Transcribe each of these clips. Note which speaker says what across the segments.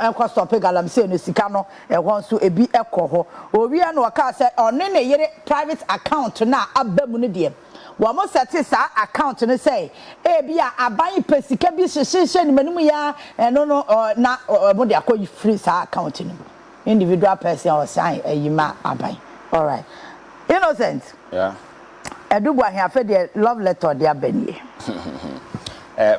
Speaker 1: enko stop galamsey no sika no ehon so ebi ekọ ho owie no ka say one ne yere private account na abamu ne de wo mo set sa account no say e bia aban pesika bi hyehyehye ni manum ya no na mo de akọ free sa account no individual person or sign ayima aban. All right, innocent.
Speaker 2: Yeah.
Speaker 1: Adu Boahene afa de love letter de abanie.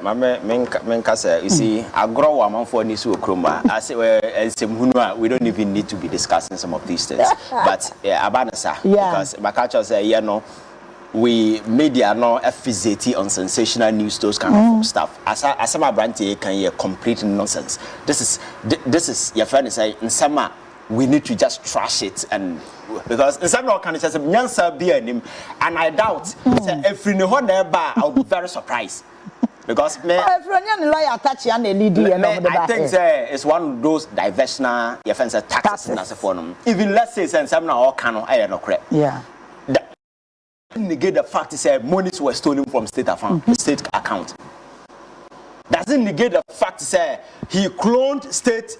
Speaker 2: Mama menka say you see agro wa manfo ni so kroma as hunu a we don't even need to be discussing some of these things but abanasa because my culture say you know we media no affixate on sensational news those kind of stuff as my brand can hear complete nonsense. This is your friend say in summer we need to just trash it and because in some kind of nyansa be anim and I doubt say every no there bar I'll be very surprised. Because me, I think it's one of those diversional taxes in as a form. Even let's say some all canon I no correct. Yeah. Negate the fact that monies were stolen from state account. Doesn't negate the fact that he cloned state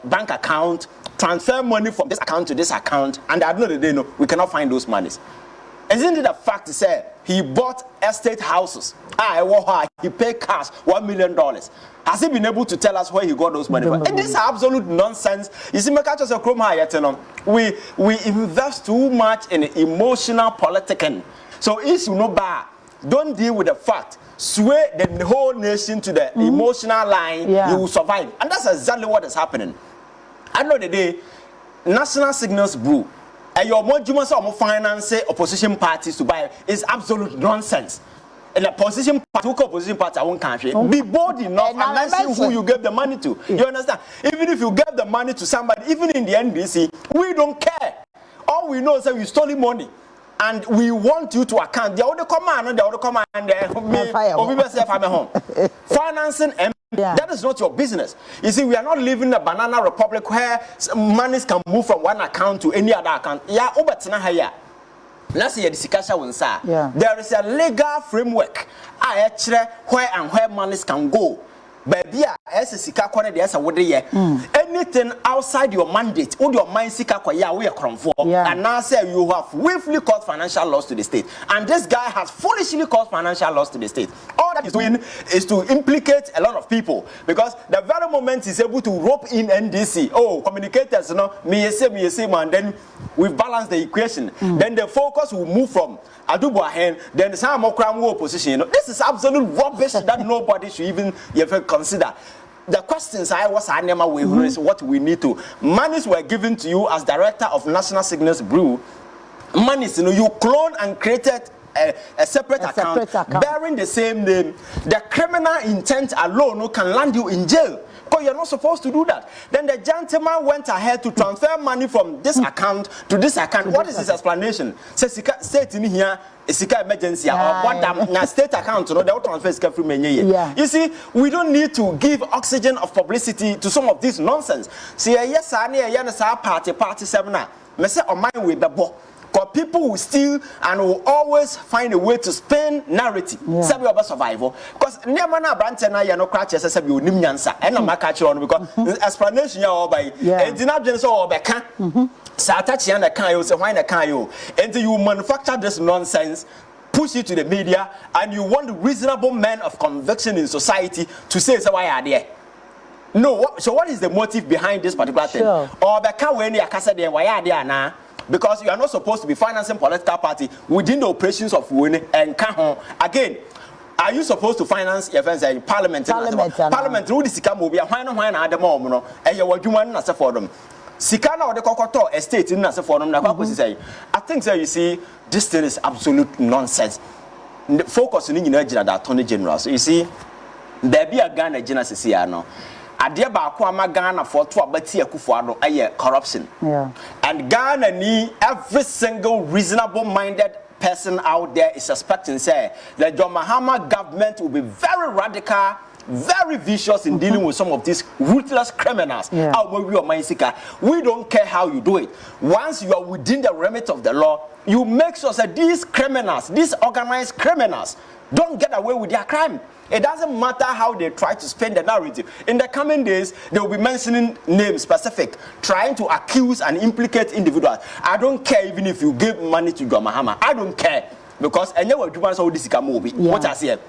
Speaker 2: bank account, transfer money from this account to this account, and at the end of the day, no, we cannot find those monies. Isn't it a fact to say he bought estate houses? He paid cash $1 million. Has he been able to tell us where he got those money from? And this is absolute nonsense. You see, we invest too much in emotional politicking. So if you know bad, don't deal with the fact. Sway the whole nation to the emotional line, you will survive. And that's exactly what is happening. At the end of the day, National Signals Brew. And your more finance opposition parties to buy is absolute nonsense. And the opposition party, I won't country. Be bold enough and mention who you gave the money to. You understand? Even if you gave the money to somebody, even in the NDC, we don't care. All we know is that you stole money. And we want you to account. The other command, financing. That is not your business. You see, we are not living in a banana republic where monies can move from one account to any other account. Yeah, let's say there is a legal framework where monies can go. Baby, anything outside your mandate, or your mind and now say you have willfully caused financial loss to the state, and this guy has foolishly caused financial loss to the state. All that he's doing is to implicate a lot of people because the very moment he's able to rope in NDC, communicators, me say, man, then we've balanced the equation. Then the focus will move from Adu Boahene, then some more crime opposition. This is absolute rubbish that nobody should even consider. The questions I was is what we need to. Monies were given to you as director of National Signals Brew. Monies, you cloned and created a separate account bearing the same name. The criminal intent alone can land you in jail. Because you're not supposed to do that. Then the gentleman went ahead to transfer money from this account to this account. What is his explanation? Says state in here is emergency or what state account they will transfer from You see, we don't need to give oxygen of publicity to some of this nonsense. See, yes, I party seminar. Me say on my way the ball. Because people will steal and will always find a way to spin narrative. Sabi oba survival. Because never na brand na ya no crash say sabi onim nyansa. E na maka kire on because explanation ya oba yi. E di na dwen so oba ka. Sa attach ya na kan yo say why na kan yo. Until you manufacture this nonsense, push it to the media, and you want reasonable men of conviction in society to say why are there. No, so what is the motive behind this particular thing? Or the car when you akasa there why are there na? Because you are not supposed to be financing political party within the operations of Wene and Kahon. Again, are you supposed to finance your friends in Parliament? Parliament, who is Sika Mobia, why not the moment, and you were human as a for them. Sikana or the Kokoto estate in as a for them. I think so. You see, this thing is absolute nonsense. Focus on the Attorney General. So you see, there be a Ghana General Siciano. Adia ba kwa ma Ghana for to abati akufo ado corruption. And Ghana need every single reasonable minded person out there is suspecting say the John Mahama government will be very radical very vicious in dealing with some of these ruthless criminals. We don't care how you do it. Once you are within the remit of the law, you make sure that these criminals, these organized criminals, don't get away with their crime. It doesn't matter how they try to spin the narrative. In the coming days, they will be mentioning names specific, trying to accuse and implicate individuals. I don't care even if you give money to John Mahama. I don't care. Because I never do so this movie. What I say.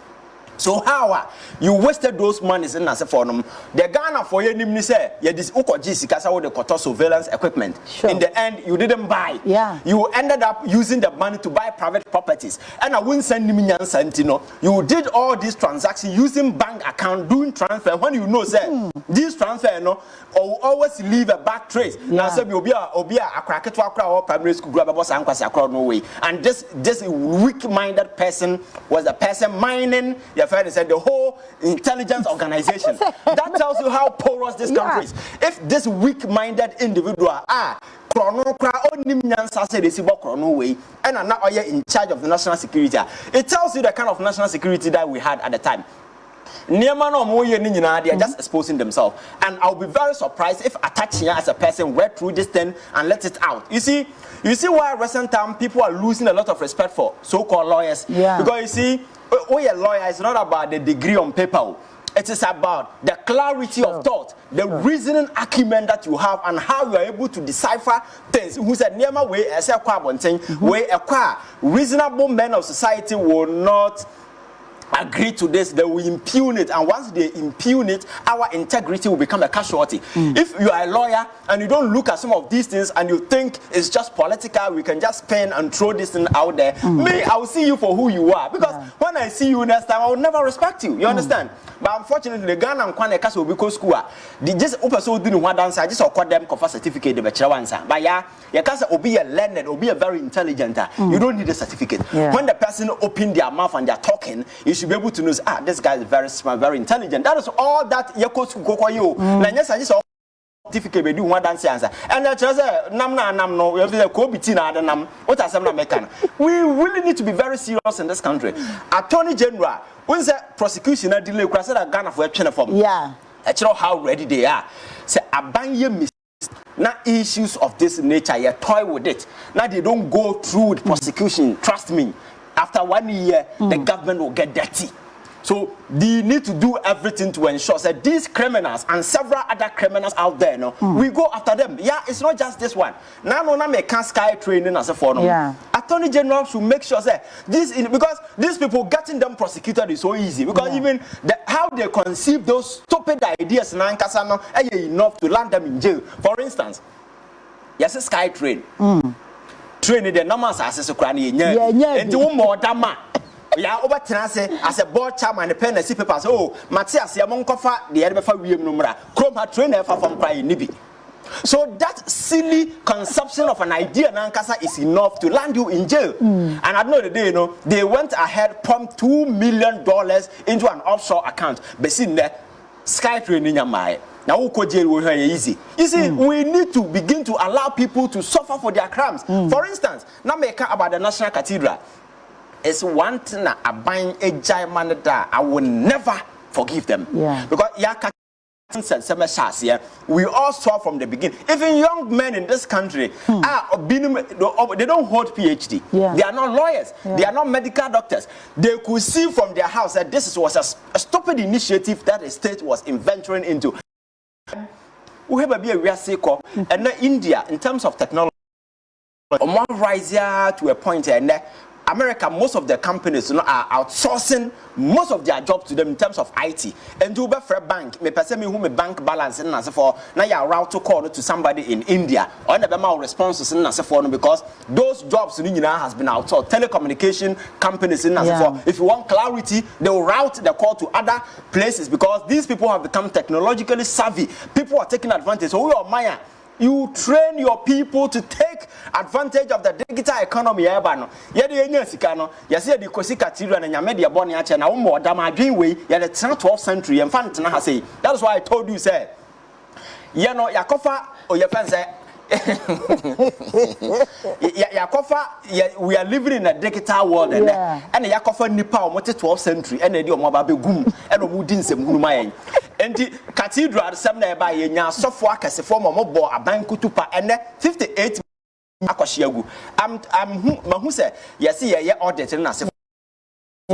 Speaker 2: So how you wasted those monies in as a forum? The Ghana for your name say, yeah, this Ukoji Sikasa with the Koto surveillance equipment. Sure. In the end, you didn't buy. Yeah. You ended up using the money to buy private properties. And I wouldn't send me Santino. You did all these transactions using bank account, doing transfer. When you know, say, this transfer, no, or always leave a back trace. Now, so you'll be a cracker to a primary school grab a boss and no way. And this weak-minded person was the person mining your friend said the whole intelligence organization. That tells you how porous this country is. If this weak-minded individual are and are now in charge of the national security, it tells you the kind of national security that we had at the time. They are just exposing themselves, and I'll be very surprised if attaching as a person went through this thing and let it out. You see why recent time people are losing a lot of respect for so-called lawyers. Because you see, a lawyer is not about the degree on paper. It is about the clarity of thought, the reasoning acumen that you have, and how you are able to decipher things. Who said, "Never way as a way a reasonable men of society will not agree to this, they will impugn it, and once they impugn it, our integrity will become a casualty." If you are a lawyer and you don't look at some of these things and you think it's just political, we can just spin and throw this thing out there, me, I will see you for who you are, because when I see you next time, I will never respect you. You understand? But unfortunately, the Ghana and Kwane Kaso Biko school, they just open so doing one dance. I just acquired them for certificate the bachelor answer. But yeah, you can't be a learned or be a very intelligent. You don't need a certificate. When the person open their mouth and they're talking, you should be able to know, this guy is very smart, very intelligent. That is all that Yako Sukoyo. Yes, I just certificate be do one dance answer. And that's no, we have the Kobitina and nam. What are some American? We really need to be very serious in this country. Attorney General, when's the prosecution a delay? Because I Ghana for a channel form. Yeah. I know how ready they are. Say abanye now issues of this nature, you toy with it. Now they don't go through with prosecution. Trust me. After 1 year, the government will get dirty. So they need to do everything to ensure that these criminals and several other criminals out there, we go after them. Yeah, it's not just this one. Now, no, make Kyei training as a forum. Attorney General should make sure that because these people getting them prosecuted is so easy. Because even how they conceive those stupid ideas, enough to land them in jail. For instance, yes, a Kyei train. Training the numbers as a cranny, and do more dama. Yeah, over as a board chairman, the pen and see papers. Oh, Matthias, Yamon Kofa, the Edinburgh William Numera, Chrome had trained from Prime Nibi. So that silly conception of an idea, Nankasa, is enough to land you in jail. And at the end of the day, they went ahead, pumped $2 million into an offshore account. But see, Kyei training your mind. Now, easy. You see, we need to begin to allow people to suffer for their crimes. For instance, now make about the National Cathedral. It's one thing that I buying a giant that I will never forgive them. Because we all saw from the beginning. Even young men in this country they don't hold PhD. They are not lawyers. They are not medical doctors. They could see from their house that this was a stupid initiative that the state was venturing into. We have a real and India, in terms of technology, rise to a point and America, most of the companies are outsourcing most of their jobs to them in terms of IT. And to for a bank, me person me who me bank balance and as for now you route to call to somebody in India or never more responses and as for because those jobs has been outsourced. Telecommunication companies in as for if you want clarity, they will route the call to other places because these people have become technologically savvy. People are taking advantage. So we are Maya. You train your people to take advantage of the digital economy. Yes, the Kosika Tiran and Yamedia Boniacha and more Dama Greenway, the 12th century and Fantina has said. That's why I told you, say, Yakofa or your fans we are living in a digital world and yakofa nipa omote 12th century and edi omo ba begum and omo di nsem hunu mayen enti cathedral sem na e ba ye nya sofo akasefo omo bo aban kutupa and 58 akoshiagu mahu say yes ye audit na se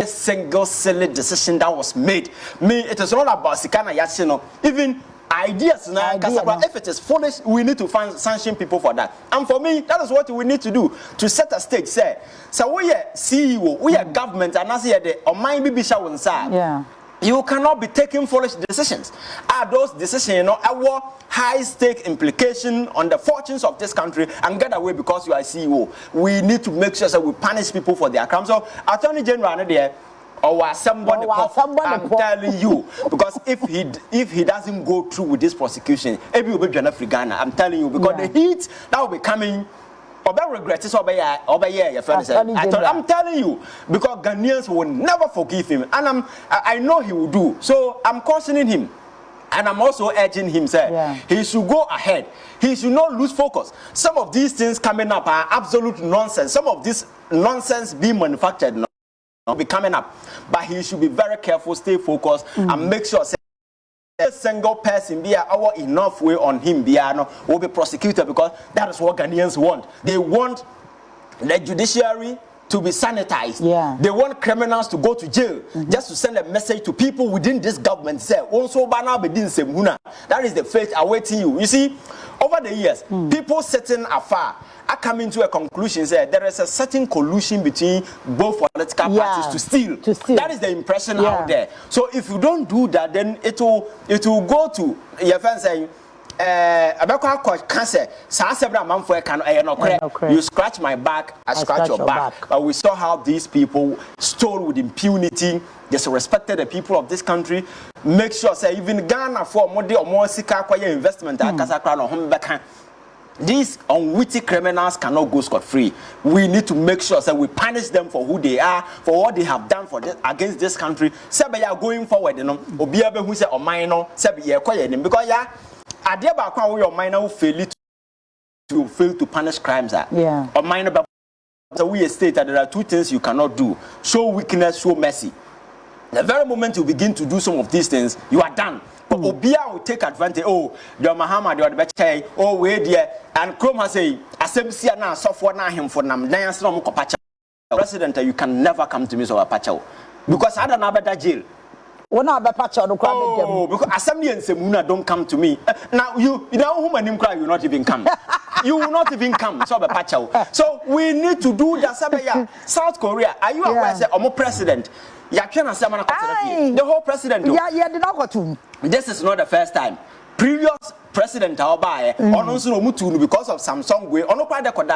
Speaker 2: single silly decision that was made. It is all about sikana yasino. Even ideas now, if it is foolish, we need to sanction people for that. And for me, that is what we need to do to set a stage. Say, so we are CEO, we are government, and as here the online bibisha on side.
Speaker 1: Yeah.
Speaker 2: You cannot be taking foolish decisions. Are those decisions, our high-stake implication on the fortunes of this country and get away because you are CEO? We need to make sure that we punish people for their crimes. So, Attorney General, there, or somebody, I'm telling you, because if he doesn't go through with this prosecution, maybe will be Ghana. I'm telling you, because the heat that will be coming. I'm telling you, because Ghanaians will never forgive him, and I know he will do. So I'm cautioning him, and I'm also urging him, sir, he should go ahead. He should not lose focus. Some of these things coming up are absolute nonsense. Some of this nonsense being manufactured now will be coming up, but he should be very careful, stay focused, and make sure. A single person be our enough way on him will be prosecuted, because that is what Ghanaians want. They want the judiciary to be sanitized. They want criminals to go to jail just to send a message to people within this government. Say, that is the fate awaiting you. You see, over the years, people sitting afar are coming to a conclusion. Say there is a certain collusion between both political parties to steal. That is the impression out there. So if you don't do that, then it will go to your friend saying. You scratch my back, I scratch your back. But we saw how these people stole with impunity, disrespected the people of this country. Make sure, say, even Ghana for more investment, these unwitting criminals cannot go scot-free. We need to make sure that we punish them for who they are, for what they have done for this, against this country. Going forward, because your minor fail to punish crimes. Or minor, so we state that there are two things you cannot do: show weakness, show mercy. The very moment you begin to do some of these things, you are done. But Obia will take advantage. Oh, the Muhammad, the Betchay, oh, wait there. And Chrome has a Assembly now, software now, him for Nam, President, you can never come to me so a patcho. Because I don't know about that jail. Oh, because Assembly and Semuna don't come to me. Now, you know whom and him cry, you will not even come. You will not even come. So, so we need to do that. South Korea, are you aware that I'm president? The whole president. This is not the first time. Previous president because of Samsung way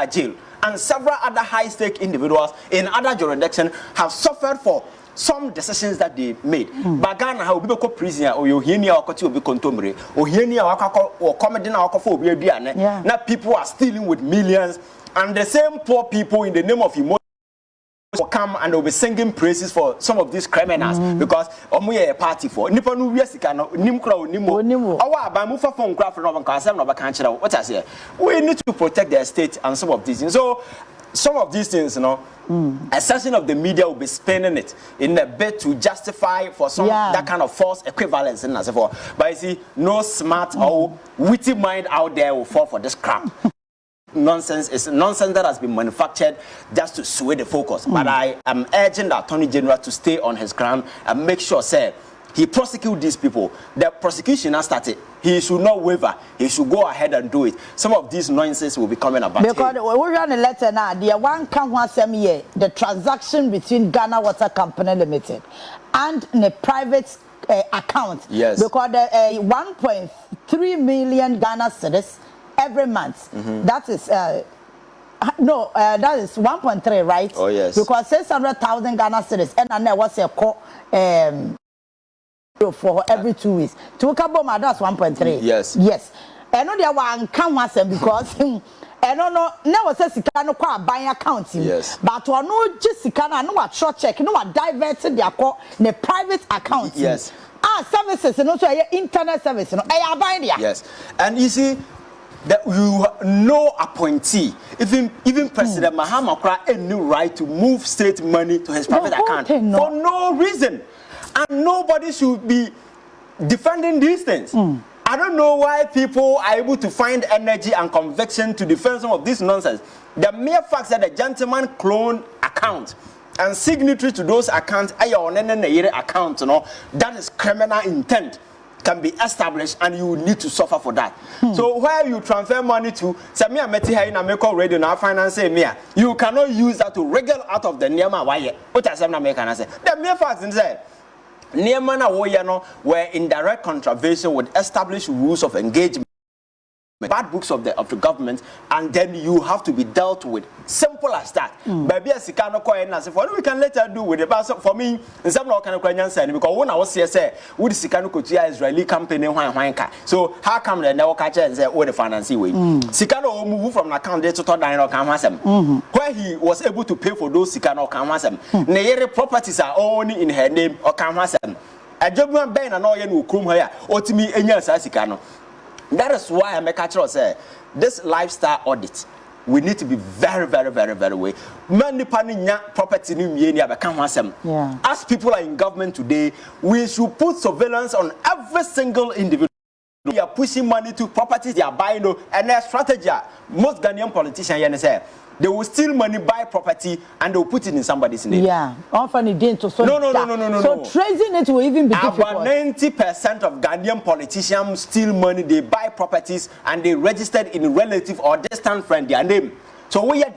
Speaker 2: jail, and several other high-stake individuals in other jurisdictions have suffered for some decisions that they made. But Ghana, how people call prisoner or you hear or be contemporary or hear or comedy now. Now people are stealing with millions, and the same poor people in the name of emotion will come and they'll be singing praises for some of these criminals because we are a party for Nippon. We need to protect their state and some of these things. So some of these things, a section of the media will be spending it in a bid to justify for some that kind of false equivalence and so forth. But you see, no smart or witty mind out there will fall for this crap. Nonsense is nonsense that has been manufactured just to sway the focus. But I am urging the Attorney General to stay on his ground and make sure, sir, he prosecute these people. The prosecution has started. He should not waver. He should go ahead and do it. Some of these nonsense will be coming about.
Speaker 1: Because we run a letter now. The one can once a year. The transaction between Ghana Water Company Limited and the private account.
Speaker 2: Yes.
Speaker 1: Because the 1.3 million Ghana cedis every month. That is that is 1.3, right?
Speaker 2: Oh yes.
Speaker 1: Because 600,000 Ghana cedis, and there was a for every 2 weeks. To Kaboma, that's 1.3.
Speaker 2: Yes.
Speaker 1: Yes. And no, there one can once because and no was a Sikano qua buying account.
Speaker 2: Yes.
Speaker 1: But one no just Sikana, no what short check, no what diverted their call in a private account.
Speaker 2: Yes.
Speaker 1: Services and also internet service, no, I buy there.
Speaker 2: Yes. And you see, that no appointee, even President Mahama had any right to move state money to his private account for no reason, and nobody should be defending these things. I don't know why people are able to find energy and conviction to defend some of this nonsense. The mere fact that the gentleman cloned account and signatory to those accounts, account, that is criminal intent, can be established, and you need to suffer for that. So where you transfer money to, say me and Meti in America radio now finance me, you cannot use that to wriggle out of the Niama. Why? What I say, the mere fact is that Niamana Woyano were in direct contravention with established rules of engagement, bad books of the government, and then you have to be dealt with. Simple as that. Maybe as Sikano Koyan as what we can later do with it. For me, in some kind of Korean because when I was here, say, with Sikano Kotia Israeli company, so how come they never catch and say, oh, the financing way? Sikano moved from an account to Dino Kamasem, where he was able to pay for those Sikano Kamasem. Nayere properties are only in her name or Kamasem. A job Ben and all you come here, or to me, and yes, Sikano. That is why I make a choice. This lifestyle audit, we need to be very, very, very, very way. Many property as people are in government today, we should put surveillance on every single individual. We are pushing money to properties they are buying, and their strategy. Most Ghanaian politicians say they will steal money, buy property, and they will put it in somebody's name.
Speaker 1: Yeah, often it didn't. So
Speaker 2: no.
Speaker 1: tracing it will even be difficult.
Speaker 2: About 90% of Ghanaian politicians steal money, they buy properties, and they registered in relative or distant friend their name. So we are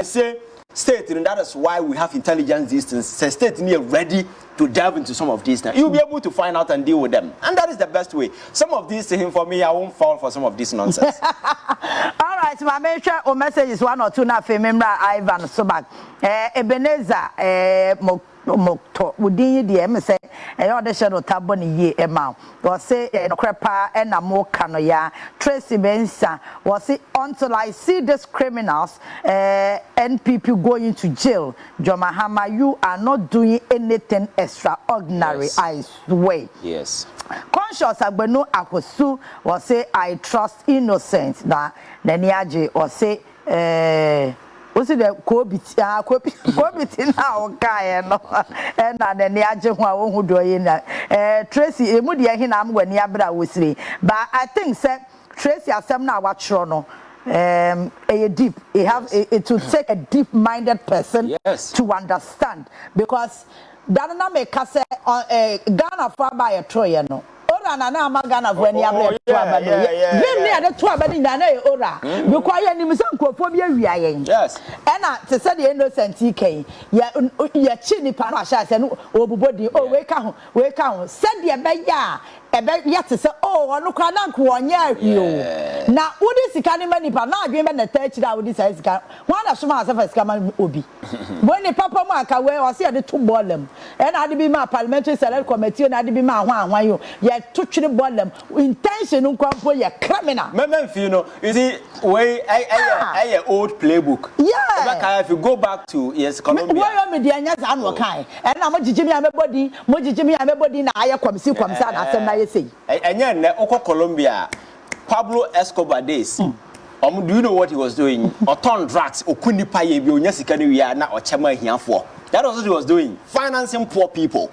Speaker 2: say state, and that is why we have intelligence these things. Say state near ready to delve into some of these things. You'll be able to find out and deal with them, and that is the best way. Some of these things for me, I won't fall for some of this nonsense.
Speaker 1: All right, my major message is one or two now. Remember, Ivan Sobak, Ebenezer, Mokto, Udin, the MS, and other shadow taboni ye amount. Was say no crepa and a more canoya. Tracy Benson was it until I see these criminals and people going to jail. Jomahama, you are not doing anything extraordinary. Yes. I swear.
Speaker 2: Yes.
Speaker 1: Conscious Agbenu Akosu was say I trust innocence. Na Neniaje or say what's it the Kobit now guy and Neniaje who do Tracy Emudia Hinam when Yabra was but I think said Tracy Asem now what Trono a deep it to take a deep-minded person to understand because Dana make us Ghana for by a Troyano. Ora na na magana for any abre to abado. Vim near the two abadi na ora. Because you need some crofobia wiayen. Yes. And to say the innocent Kyei. Ya chini pa no asha say no obubodi o we ka said the beya yet say oh onu kwa na nko onya ahio. Na wodi sika ne manipa na adwen be na tachi da wodi sai sika. One na soma asafa sika man obi. When the papa mu aka we o say the two bolem. And ade bi ma parliamentary select committee na ade bi ma hwan yo. Ya to twere bolem intention nkwampo ye criminal.
Speaker 2: You see way I old playbook. Yeah. If you go back to Colombia.
Speaker 1: Why me dey anya za no kai. And na mo jijimi amebodi na aye kwamsi na asem na ye say.
Speaker 2: Enya ne oko Colombia Pablo Escobar days. Do you know what he was doing? Oton drugs okunipa ye bi onya sika ne wi na ochema hiafo. That was what he was doing, financing poor people.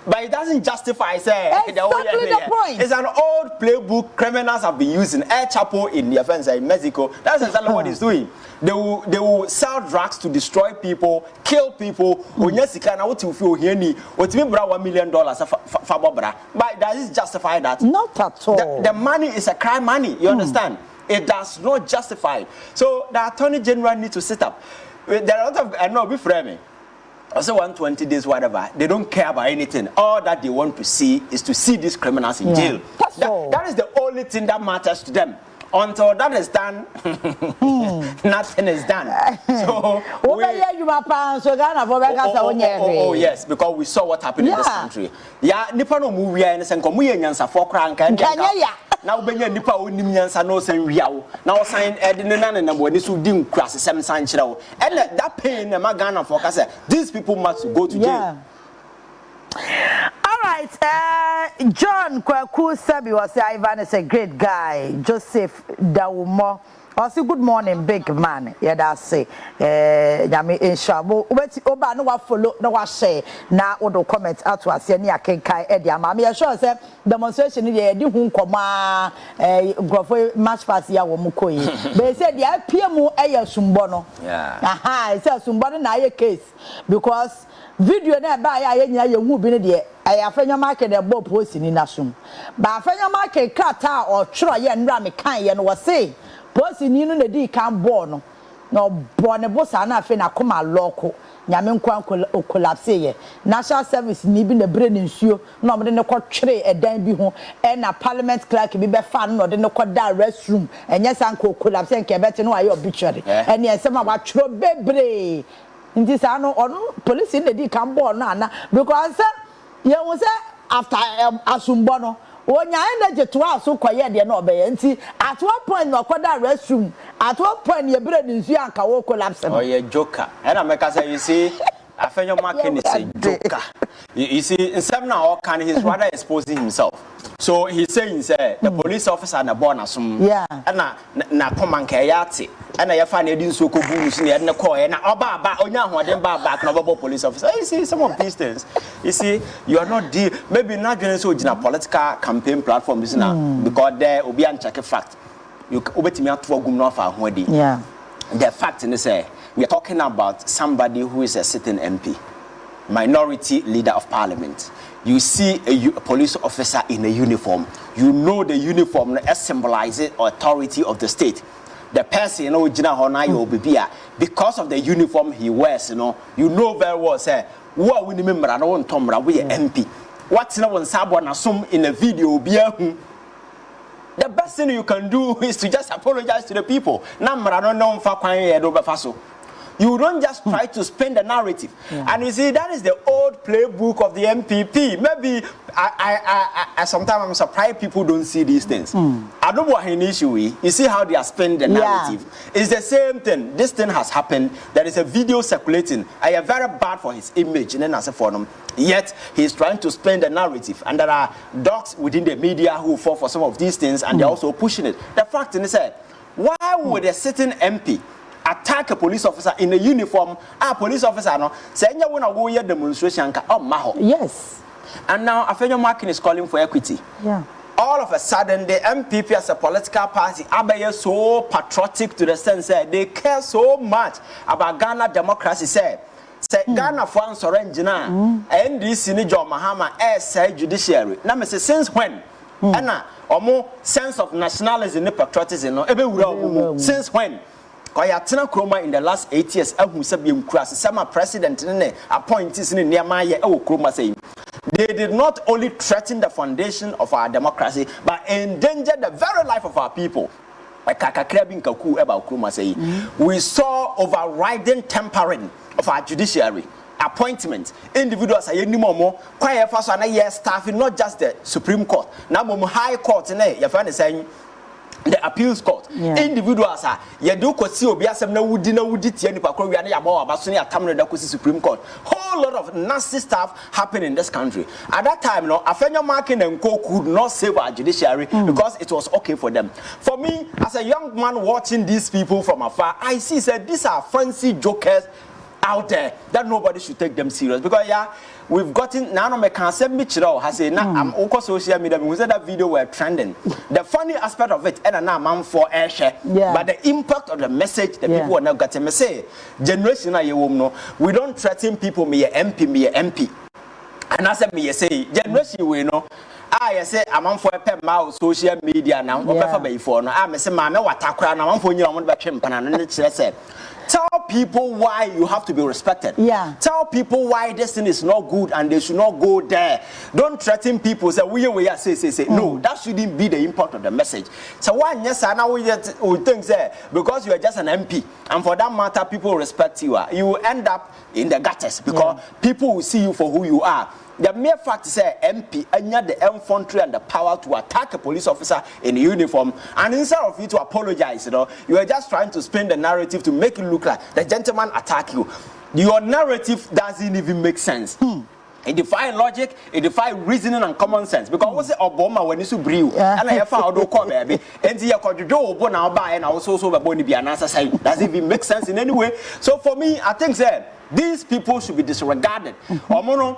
Speaker 2: But it doesn't justify say
Speaker 1: exactly the point.
Speaker 2: It's an old playbook criminals have been using. El Chapo in the offense in Mexico. That's exactly what he's doing. They will sell drugs to destroy people, kill people. When you see what you feel here, what you bring $1 million for Bobra. But does it justify that?
Speaker 1: Not at all.
Speaker 2: The money is a crime money. You understand? It does not justify it. So the Attorney General needs to sit up. There are a lot of I know be framing. Also 120 days, whatever. They don't care about anything. All that they want to see is to see these criminals in jail. That is the only thing that matters to them. Until that is done, nothing is done. So yes, because we saw what happened in this country. Yeah, nipa no mu wia ne senko mu yenyansa for kranka now benya nipa onim nyansa no sen wia wo now sign edin na na boni so di nkrase sem san kire wo and that pain na Ghana for say these people must go to jail.
Speaker 1: All right. right, John Kwaku Sabi was Ivan is a great guy. Joseph Dawumo. Also, good morning, big man. Yeah, that's say. Yami Inshabu. Oba no wa follow, no wa share. Na odo comment out to us. Ni Kyei Eddie. Mami sure say demonstration ni di hu nkoma grofo match pass ya wo mukoyi. But say dia PM eye sumbo no.
Speaker 2: Yeah.
Speaker 1: Aha, say sumbo no na ye case because video na ba ya ye nyina ye hu bi ne de afenya market de bob post ni nasum. Ba afenya market kata or tworo ye nra me kan ye no wo say post ni no na di kan ball no no bone bosa na afi na koma loko nyame nkwan collapse ye national service ni bi na bre nsuo na omde ne ko twere edan bi ho e na parliament clerk bi be fa no de ne ko da restroom enye sanko collapse nke beti no aye obituary ene ensema wa twero bebre nti sa no onu police na di kan ball no ana because ye wo say after asumbo no onya energy to aso koye de na obeye nti at one point no koda restroom at one point ye bre nsu anka wo collapse no
Speaker 2: ye joker and I make say you see afenyo market is a joker you see in some now can he's rather exposing himself so he's saying say the police officer na born asum na command kayati and I find a so ko buus near the coy na oba onya hoden back no police officer you see some of these things you see you are not maybe not doing so in a political campaign platform is now because there will be uncheck fact you obetimi atwo gum no fa ho adi the fact in say we are talking about somebody who is a sitting MP, minority leader of parliament. You see a police officer in a uniform. You know the uniform symbolizes authority of the state. The person, because of the uniform he wears, you know very well, say, what we remember, I don't tomra, we MP. What's now on Sabon assume in a video, the best thing you can do is to just apologize to the people. You don't just try to spin the narrative. And you see, that is the old playbook of the MPP. Maybe I sometimes I'm surprised people don't see these things. Adu Boahene issue, you see how they are spinning the narrative. It's the same thing. This thing has happened. There is a video circulating. I am very bad for his image. And then as a forum, yet he's trying to spin the narrative. And there are dogs within the media who fall for some of these things, and they're also pushing it. The fact is that why would a sitting MP attack a police officer in a uniform? A police officer no say nya wona go ye demonstration ka o ma ho. Yes. And now Afenyo Markin is calling for equity. All of a sudden the MPP as a political party are so patriotic to the sense that they care so much about Ghana democracy. Say Ghana for answer na NDC ni John Mahama say judiciary. Now me say since when? And omo sense of nationalism and patriotism no ebe wura since when? Kwayatena Kroma in the last 8 years, Ahu Sabium Kras, some president appointees in Niamaya, Kroma saying they did not only threaten the foundation of our democracy, but endanger the very life of our people. We saw overriding tampering of our judiciary. Appointment individuals are any more quiet for staff, not just the Supreme Court, now High Court, your friend is saying. The appeals court individuals are you do see obiasem na wudi tie nipa kro wi na yabo abaso ne atam na kosi Supreme Court. Whole lot of nasty stuff happening in this country. At that time no Afenyo Markin and Co could not save our judiciary because it was okay for them. For me as a young man watching these people from afar, I see said these are fancy jokers out there that nobody should take them serious because we've gotten now no me can say me chiro has say na am on social media we said that video were trending. The funny aspect of it and now man for air share but the impact of the message the people are now getting me say generation na you no we don't threaten people me MP and I said me say generation we know I say I'm for a pen mouth social media now or before no I say ma me watakra na man for you on be twempa na say tell people why you have to be respected. Tell people why this thing is not good and they should not go there. Don't threaten people. Say say. No, that shouldn't be the impact of the message. So why yes, I now we think because you are just an MP and for that matter people respect you. You will end up in the gutters because people will see you for who you are. The mere fact is MP and the infantry and the power to attack a police officer in uniform, and instead of you to apologize, you are just trying to spin the narrative to make it look like the gentleman attack you. Your narrative doesn't even make sense. It defies logic, it defies reasoning and common sense. Because what's it Obama when you brew and I found out call baby and the Kojo now buy and also so boni be an answer say does it even make sense in any way? So for me, I think that these people should be disregarded. Omono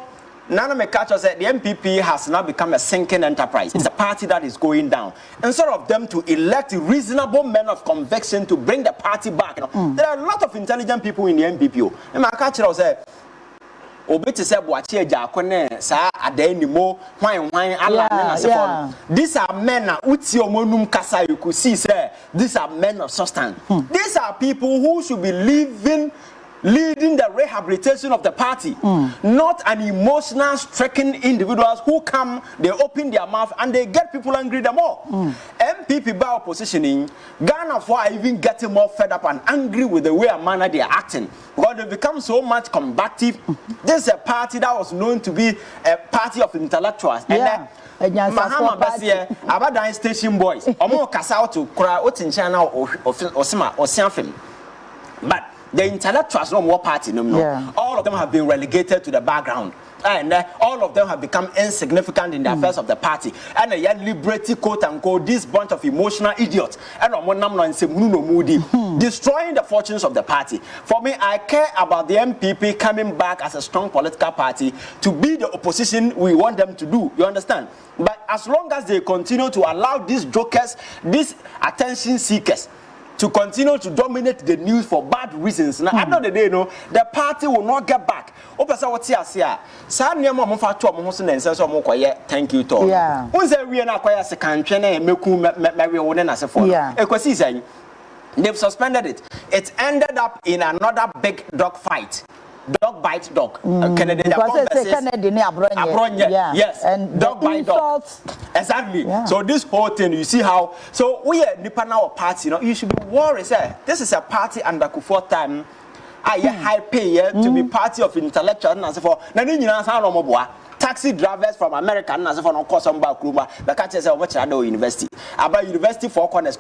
Speaker 2: Nana Mekacho said the MPP has now become a sinking enterprise. It's a party that is going down. Instead of them to elect reasonable men of conviction to bring the party back, there are a lot of intelligent people in the MPP. And Mekacho said Obeti se boache jakone sa adanimo hwan ala na se for. These are men na uti omonum kasa you could see say these are men of substance. These are people who should be leading the rehabilitation of the party, not an emotional stricken individuals who come, they open their mouth and they get people angry the more. MPP by oppositioning, Ghana for are even getting more fed up and angry with the way and manner they are acting because they become so much combative. This is a party that was known to be a party of intellectuals. And Mahama Basia, Abadan station boys, Omo Kasao to Kura Otinchana or Osima or Sianfim. But the intellectuals no more party no. All of them have been relegated to the background. And all of them have become insignificant in the affairs of the party. And a young liberty quote unquote this bunch of emotional idiots and destroying the fortunes of the party. For me, I care about the MPP coming back as a strong political party to be the opposition we want them to do. You understand? But as long as they continue to allow these jokers, these attention seekers, to continue to dominate the news for bad reasons. Now, at the end of the day, the party will not get back. Opasa what's here? Sanya mo fa to mo so na nse so mo koye thank you to. Unse we na koye se kantwe na meku me wo na se for. Ekosi say they've suspended it. It ended up in another big dog fight. Dog bites dog. Kennedy, yes, and dog bite dog. Exactly. So this whole thing, you see how? So we are Nipana party. You should be worried. This is a party under Kufuor time. I high pay to be party of intellectuals and so forth. Taxi drivers from America and so forth. On course on Bakuba. The catches of what university. About university for corners.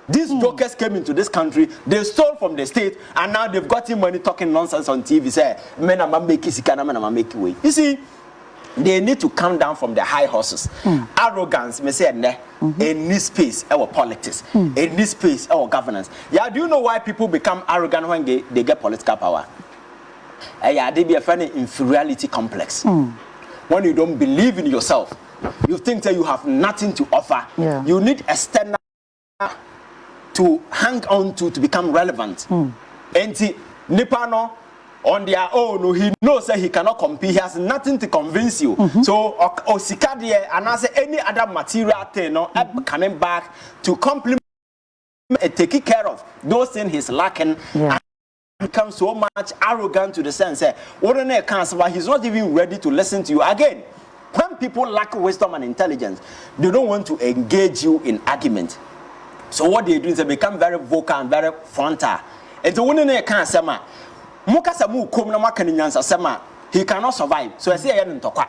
Speaker 2: These jokers came into this country, they stole from the state, and now they've got him money talking nonsense on TV. Say, men are making sikana, men are making way. You see, they need to come down from the high horses. Arrogance, me say, in this space, our politics, in this space, our governance. Yeah, do you know why people become arrogant when they get political power? Yeah, they be a funny inferiority complex. When you don't believe in yourself, you think that you have nothing to offer. You need external to hang on to become relevant. And Nipano on their own, he knows that he cannot compete. He has nothing to convince you. So Osikadie and as any other material thing, coming back to complement and taking care of those things he's lacking. And becomes so much arrogant to the sense that he's not even ready to listen to you again. When people lack wisdom and intelligence, they don't want to engage you in argument. So what they do is they become very vocal and very frontal. And the one in can't say, Mukasamu come na makaninyansa sema, he cannot survive. So I say I didn't talk.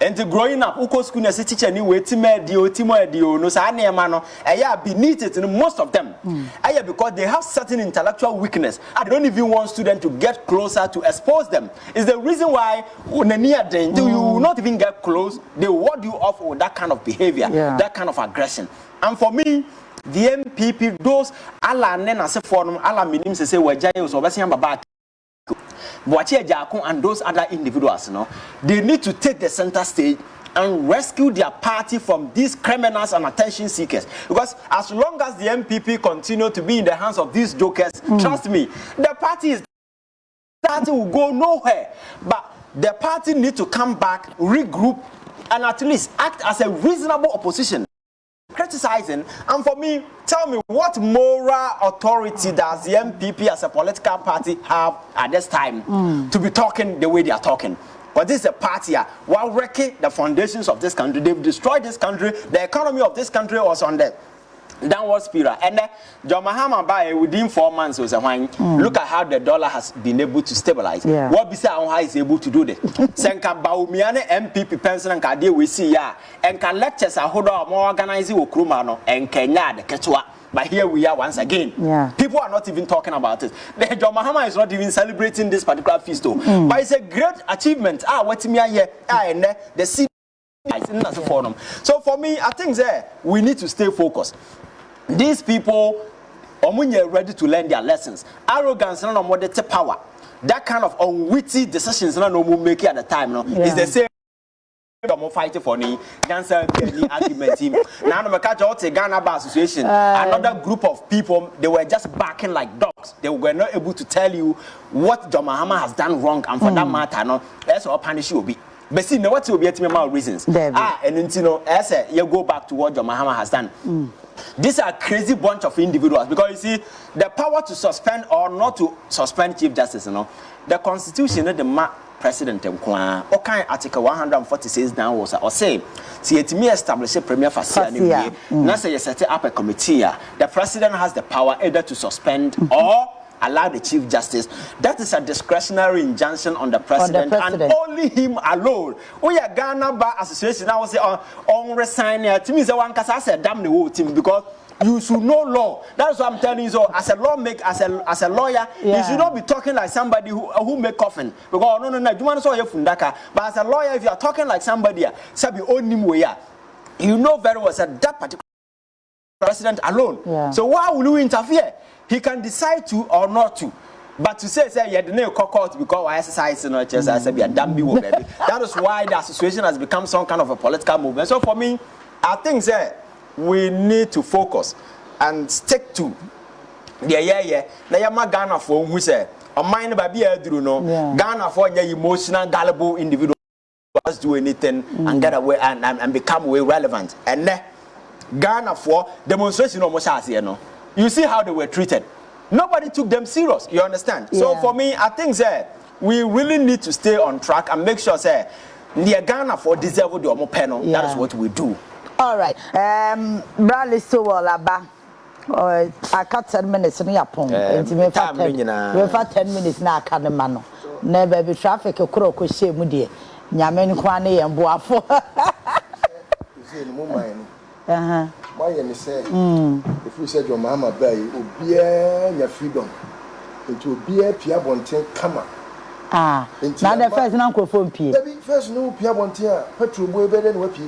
Speaker 2: And growing up, uko school as a teacher anyway, timo no sa no, I beneath it in most of them. Because they have certain intellectual weakness. I don't even want students to get closer to expose them. It's the reason why you will not even get close. They ward you off with that kind of behavior, that kind of aggression. And for me, the MPP, those ala nena se forum, ala minim se wajayo so basi yamba and those other individuals, they need to take the center stage and rescue their party from these criminals and attention seekers. Because as long as the MPP continue to be in the hands of these jokers, trust me, the party will go nowhere. But the party need to come back, regroup, and at least act as a reasonable opposition. Criticizing, and for me, tell me what moral authority does the MPP as a political party have at this time to be talking the way they are talking? But this is a party while wrecking the foundations of this country. They've destroyed this country. The economy of this country was on the downward spiral. And John Mahama by within 4 months was a wine. Look at how the dollar has been able to stabilize. What besides how is able to do this? Senka Baumiane MPP pension and Kadi we see and can lectures a hold more organizing with Krumano and Kenya the Ketua. But here we are once again.
Speaker 1: Yeah.
Speaker 2: People are not even talking about it. The John Mahama is not even celebrating this particular feast, though. But it's a great achievement. What me here? The city. So for me, I think we need to stay focused. These people are ready to learn their lessons. Arrogance and no power. That kind of unwitty decisions no more make at the time. No, is the same. Fighting for any answer any argument team. Now no catch out the Ghana Bar Association. Another group of people, they were just barking like dogs. They were not able to tell you what John Mahama has done wrong, and for that matter, no, that's all punish you will be. But see, now what will be at reasons. And you know, as you go back to what John Mahama has done. These are a crazy bunch of individuals because you see, the power to suspend or not to suspend Chief Justice, you know, the Constitution, the President okay, Article 146 down was or say, see it may establish a premier facility. Now say you set up a committee. The President has the power either to suspend or allow the Chief Justice. That is a discretionary injunction on the President, and only him alone. We are Ghana Bar Association. I was say on resign. To me, the one case said damn the whole team because you should know law. That's what I'm telling you. So as a lawmaker, as a lawyer, you should not be talking like somebody who make coffin. Because no, you want to say fundaka. But as a lawyer, if you are talking like somebody, sabi own way, you know very well that particular President alone. So why will you interfere? He can decide to or not to. But to say yeah, the name court because I exercise no chance I said be a damn baby. That is why the association has become some kind of a political movement. So for me, I think we need to focus and stick to the na yama Ghana for who say on mind by be no Ghana for emotional gullible individuals do anything and get away and become way relevant. And Ghana for demonstration almost as no. You see how they were treated. Nobody took them serious. You understand? So for me, I think we really need to stay on track and make sure near Ghana for deserve the omo panel. That is what we do.
Speaker 1: All right. Bradley Sowell Aba. I cut 10 minutes in your pong. We 10 minutes now. Can man. Never be traffic. A crow could say Mudi. Yamen Kwane and Boafo.
Speaker 3: Why you say if we said your mama bay obiya your freedom into obiya pia bonten kama
Speaker 1: now the first uncle phone pie
Speaker 3: first no pia bonten petrol boy better than wapi